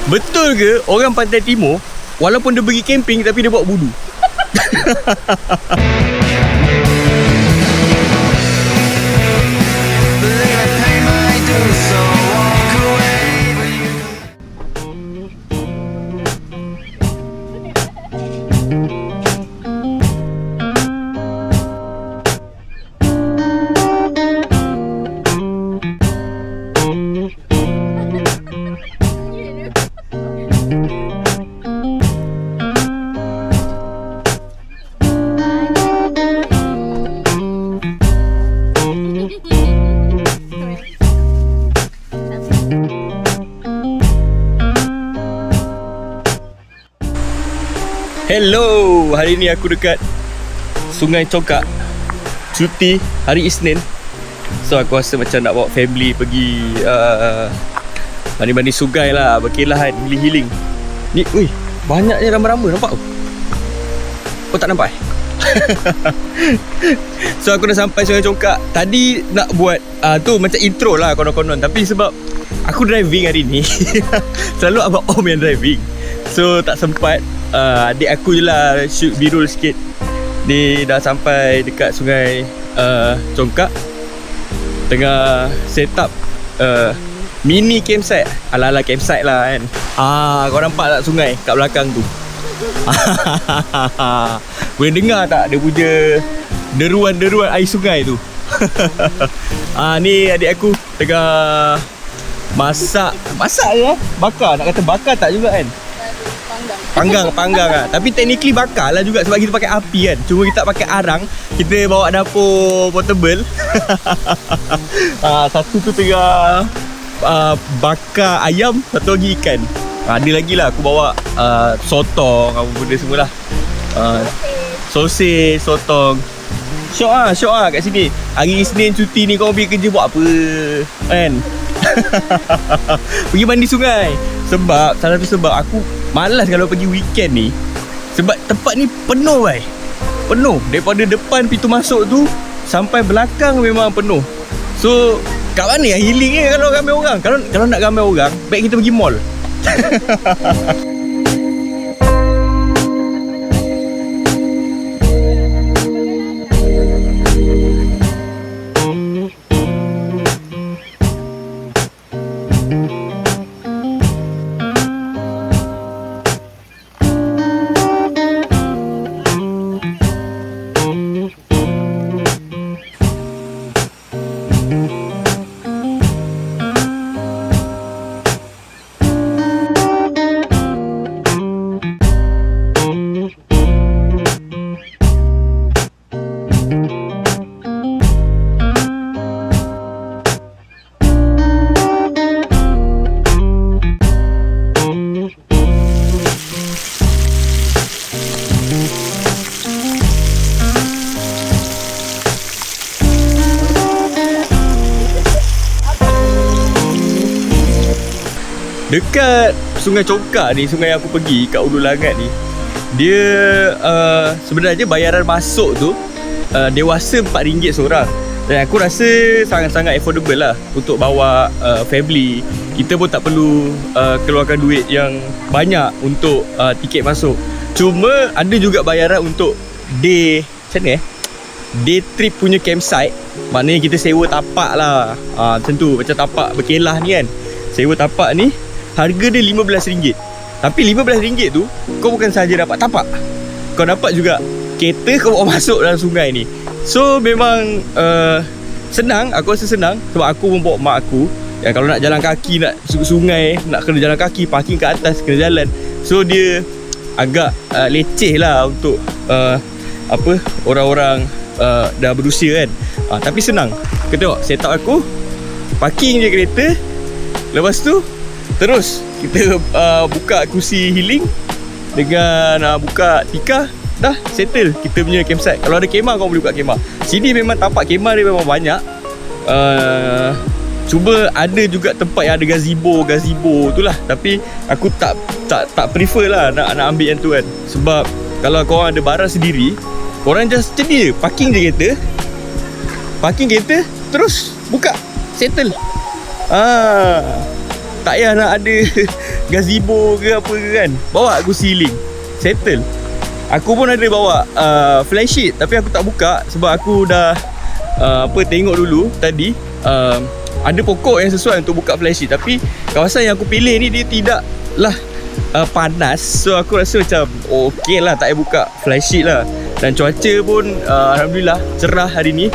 Betul ke orang Pantai Timur walaupun dia pergi camping tapi dia buat wudu? Hello, hari ni aku dekat Sungai Congkak, cuti hari Isnin. So aku rasa macam nak bawa family pergi mandi-mandi sungai lah, berkelahan, healing-healing. Ni, ui, banyaknya rama-rama, nampak tu? Oh, tak nampak? So aku dah sampai Sungai Congkak. Tadi nak buat tu macam intro lah konon-konon, tapi sebab aku driving hari ni selalu abang Om yang driving, so tak sempat. Adik aku je lah shoot B-roll sikit. Dia dah sampai dekat Sungai Congkak, tengah set up mini campsite. Ala-ala campsite lah kan. Kau nampak tak sungai kat belakang tu? Boleh dengar tak dia punya deruan-deruan air sungai tu? Ni adik aku tengah masak je. Bakar, nak kata bakar tak juga kan? Panggang lah. Tapi technically bakar lah juga sebab kita pakai api kan. Cuma kita tak pakai arang, kita bawa dapur portable. Satu tu tengah bakar ayam, satu lagi ikan. Ada lagi lah aku bawa sotong, apa benda semualah. Sosis, sotong. Syok lah kat sini. Hari Isnin cuti ni kau pergi kerja buat apa kan? Pergi mandi sungai. Sebab salah satu sebab aku malas kalau pergi weekend ni, sebab tempat ni penuh bai. Penuh daripada depan pintu masuk tu sampai belakang memang penuh. So kat mana yang healing ni kalau ramai orang? Kalau nak ramai orang, baik kita pergi mall. Dekat Sungai Congkak ni, sungai aku pergi kat Ulu Langat ni, dia sebenarnya bayaran masuk tu dewasa RM4 seorang. Dan aku rasa sangat-sangat affordable lah untuk bawa family. Kita pun tak perlu keluarkan duit yang banyak untuk tiket masuk. Cuma ada juga bayaran untuk day, macam ni day trip punya campsite. Maknanya kita sewa tapak lah, macam tu, macam tapak berkelah ni kan. Sewa tapak ni harga dia RM15. Tapi RM15 tu kau bukan sahaja dapat tapak, kau dapat juga kereta kau bawa masuk dalam sungai ni. So memang senang, aku rasa senang. Sebab aku membawa mak aku yang kalau nak jalan kaki, nak sungai, nak kena jalan kaki, parking kat atas, kena jalan. So dia agak leceh lah untuk orang-orang dah berusia kan. Tapi senang. Kau tengok setup aku, parking je kereta, lepas tu terus kita buka kursi healing dengan buka tikar, dah settle kita punya campsite. Kalau ada kemah kau boleh buka kemah. Sini memang tapak kemah dia memang banyak. Cuba ada juga tempat yang ada gazebo tu lah. Tapi aku tak prefer lah nak ambil yang tu kan. Sebab kalau korang ada barang sendiri, korang just sedia parking je kereta, terus buka, settle. Tak payah nak ada gazebo ke apa ke kan. Bawa aku ceiling, settle. Aku pun ada bawa flash sheet, tapi aku tak buka sebab aku dah tengok dulu tadi. Ada pokok yang sesuai untuk buka flash sheet, tapi kawasan yang aku pilih ni dia tidaklah panas. So aku rasa macam okey lah, tak payah buka flash sheet lah. Dan cuaca pun alhamdulillah cerah hari ni.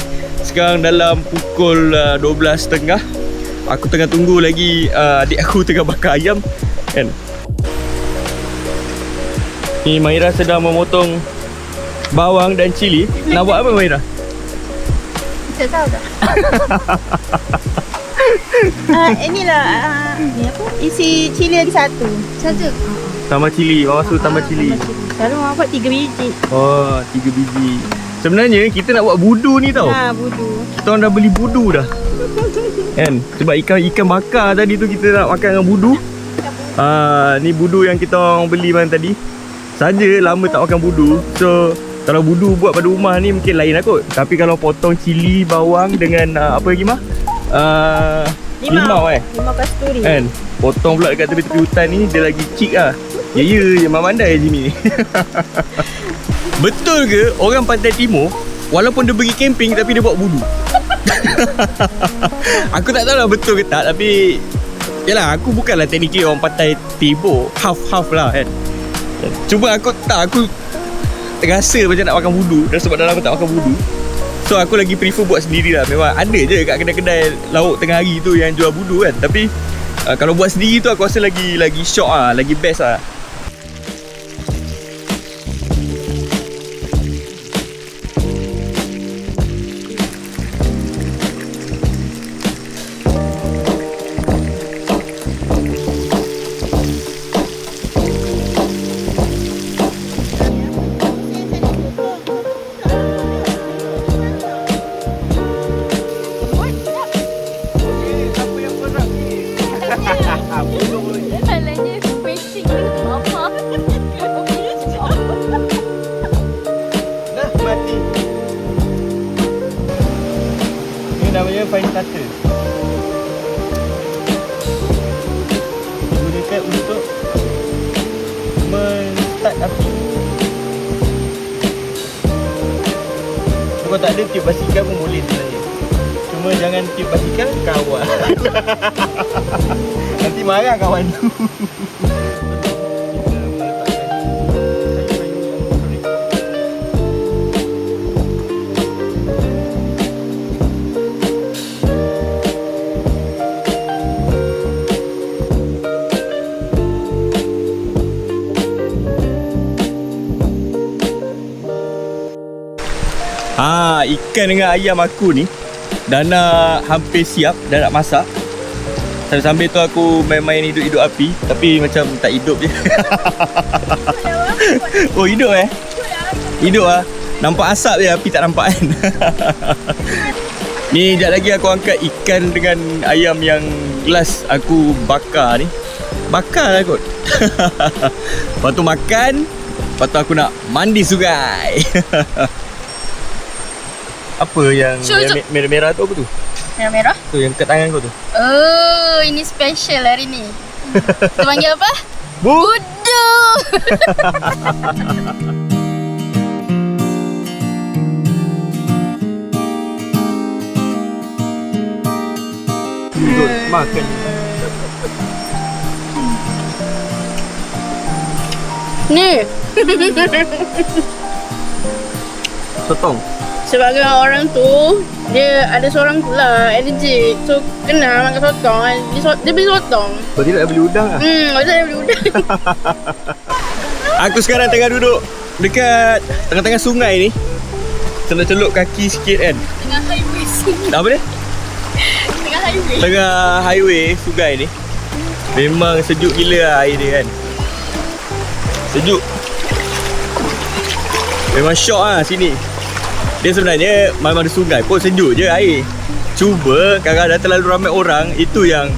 Sekarang dalam pukul 12.30. Aku tengah tunggu lagi adik aku tengah bakar ayam kan. Ni Mahira sedang memotong bawang dan cili. Nak buat apa Mahira? Tak tahu dah. Inilah ni apa? Isi cili lagi satu. Saja. Tambah cili, bawang su tambah cili. Selalu orang buat 3 biji. Oh, 3 biji. Sebenarnya kita nak buat budu ni tau. Budu. Kita orang dah beli budu dah. Kan? Sebab ikan bakar tadi tu kita nak makan dengan budu. Ni budu yang kita orang beli malam tadi. Saja lama tak makan budu. So kalau budu buat pada rumah ni mungkin lain lah kot. Tapi kalau potong cili, bawang dengan apa lagi mah? Limau Limau kasturi. kan? Potong pula dekat tepi-tepi hutan ni, dia lagi cik lah. Ya memang mandai Jimmy ni. Betul ke orang Pantai Timur walaupun dia pergi camping tapi dia bawa budu? Aku tak tahu lah betul ke tak, tapi yalah, aku bukanlah technically orang Pantai Timur, half-half lah kan. Cuma aku rasa macam nak makan budu. Dan sebab dah lama tak makan budu, so aku lagi prefer buat sendiri lah. Memang ada je kat kedai-kedai lauk tengah hari tu yang jual budu kan. Tapi kalau buat sendiri tu aku rasa lagi syok lah, lagi best lah. Namanya fire starter. Digunakan untuk men-start api. Kalau tak ada tiup basikal pun boleh sebenarnya. Cuma jangan tiup basikal kawan. Nanti marah kawan tu. Ikan dengan ayam aku ni dah nak hampir siap, dah nak masak. Sambil-sambil tu aku main-main hidup api, tapi macam tak hidup je. Oh hidup hidup lah. Nampak asap je, api tak nampak kan. Ni sekejap lagi aku angkat ikan dengan ayam yang last aku bakar ni. Bakar lah kot. Lepas tu makan, lepas tu aku nak mandi sungai. Apa yang merah-merah tu apa tu? Merah-merah? Tu yang kat tangan kau tu. Oh, ini special hari ni. Kita panggil apa? Budu. Duduk makan. Ni. Sotong. Sebagai orang tu, dia ada seorang tu lah allergic. So kena makan sotong kan. Dia beli sotong. Berarti tak beli udang lah. Berarti tak beli udang. Aku sekarang tengah duduk dekat tengah-tengah sungai ni. Celup-celup kaki sikit kan. Tengah highway sini. Apa dia? Tengah highway. Tengah highway sungai ni. Memang sejuk gila lah air dia kan. Sejuk. Memang syok lah sini. Dia sebenarnya mana-mana sungai pun sejuk je air. Cuba kalau dah terlalu ramai orang, itu yang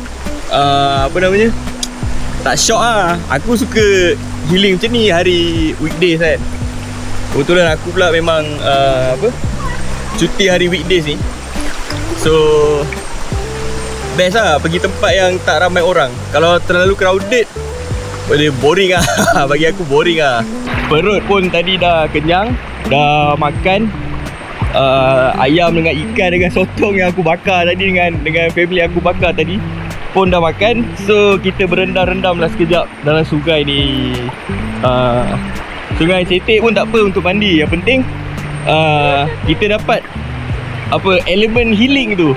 apa namanya, tak syok lah. Aku suka healing macam ni hari weekdays kan. Kebetulan aku pula memang cuti hari weekdays ni. So best lah pergi tempat yang tak ramai orang. Kalau terlalu crowded boleh boring lah. Bagi aku boring lah. Perut pun tadi dah kenyang, dah makan ayam dengan ikan dengan sotong yang aku bakar tadi, dengan family aku bakar tadi pun dah makan. So kita berendam-rendam lah sekejap dalam sungai ni. Sungai Cetek pun tak apa untuk mandi. Yang penting kita dapat elemen healing tu.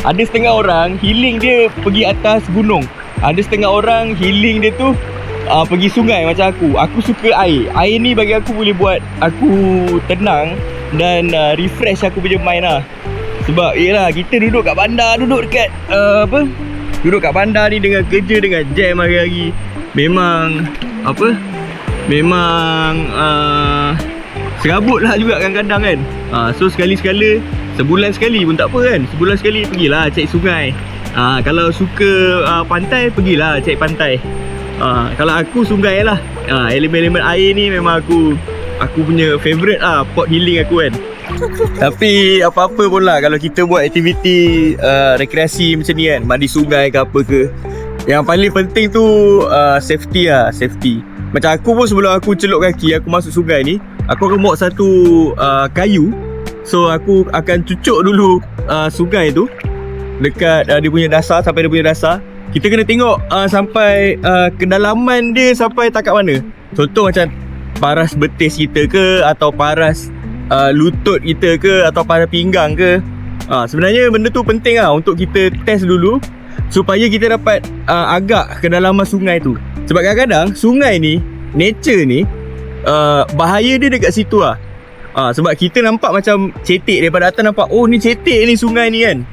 Ada setengah orang healing dia pergi atas gunung. Ada setengah orang healing dia tu pergi sungai macam aku. Aku suka air. Air ni bagi aku boleh buat aku tenang dan refresh aku punya mind lah. Sebab yelah, kita duduk kat bandar, duduk dekat duduk kat bandar ni dengan kerja, dengan jam hari-hari. Memang serabut lah juga kadang-kadang kan. So sekali-sekala, sebulan sekali pun tak apa kan. Sebulan sekali pergilah cari sungai. Kalau suka pantai, pergilah cari pantai. Kalau aku sungai lah. Elemen-elemen air ni memang aku punya favourite lah, pot healing aku kan. Tapi apa-apa pun lah, kalau kita buat aktiviti rekreasi macam ni kan, mandi sungai ke apa ke, yang paling penting tu safety lah, safety. Macam aku pun sebelum aku celup kaki, aku masuk sungai ni, aku akan bawa satu kayu. So aku akan cucuk dulu sungai tu dekat dia punya dasar, sampai dia punya dasar. Kita kena tengok sampai kedalaman dia sampai takat mana. Contoh macam paras betis kita ke, atau paras lutut kita ke, atau paras pinggang ke. Sebenarnya benda tu penting lah untuk kita test dulu, supaya kita dapat agak kedalaman sungai tu. Sebab kadang-kadang sungai ni, nature ni, bahaya dia dekat situ lah. Sebab kita nampak macam cetek, daripada atas nampak, oh ni cetek ni sungai ni kan,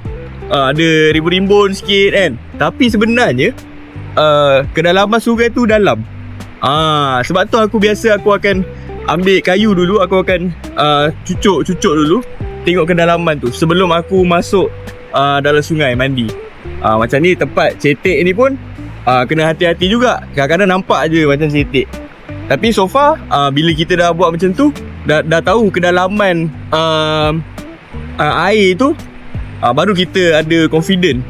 ada rimbun-rimbun sikit kan. Tapi sebenarnya kedalaman sungai tu dalam. Sebab tu aku akan ambil kayu dulu, aku akan cucuk dulu, tengok kedalaman tu sebelum aku masuk dalam sungai mandi. Macam ni tempat cetek ni pun kena hati-hati juga. Kadang-kadang nampak je macam cetek, tapi so far bila kita dah buat macam tu, dah tahu kedalaman air tu, baru kita ada confident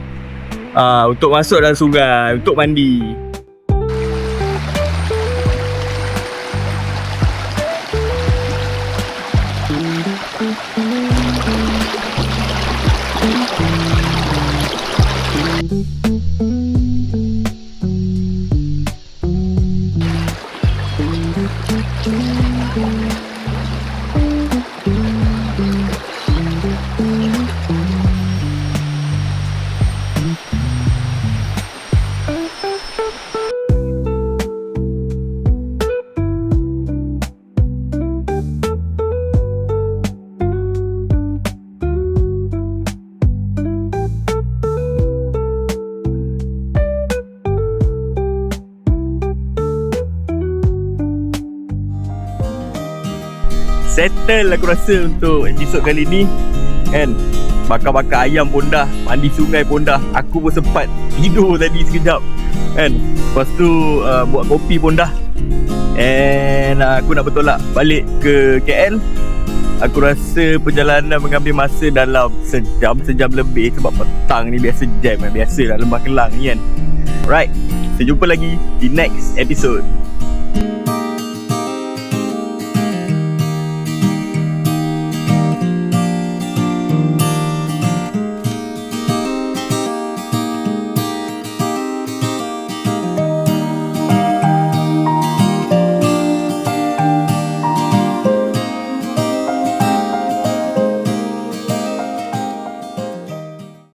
untuk masuk dalam sungai untuk mandi. Settle aku rasa untuk episod kali ni kan. Bakar-bakar ayam pun dah, mandi sungai pun dah, aku pun sempat tidur tadi sekejap kan. Lepas tu buat kopi pun dah. And aku nak bertolak balik ke KL. Aku rasa perjalanan mengambil masa dalam sejam lebih, sebab petang ni biasa jam kan. Biasalah Lembah Kelang ni kan. Alright, kita jumpa lagi di next episode.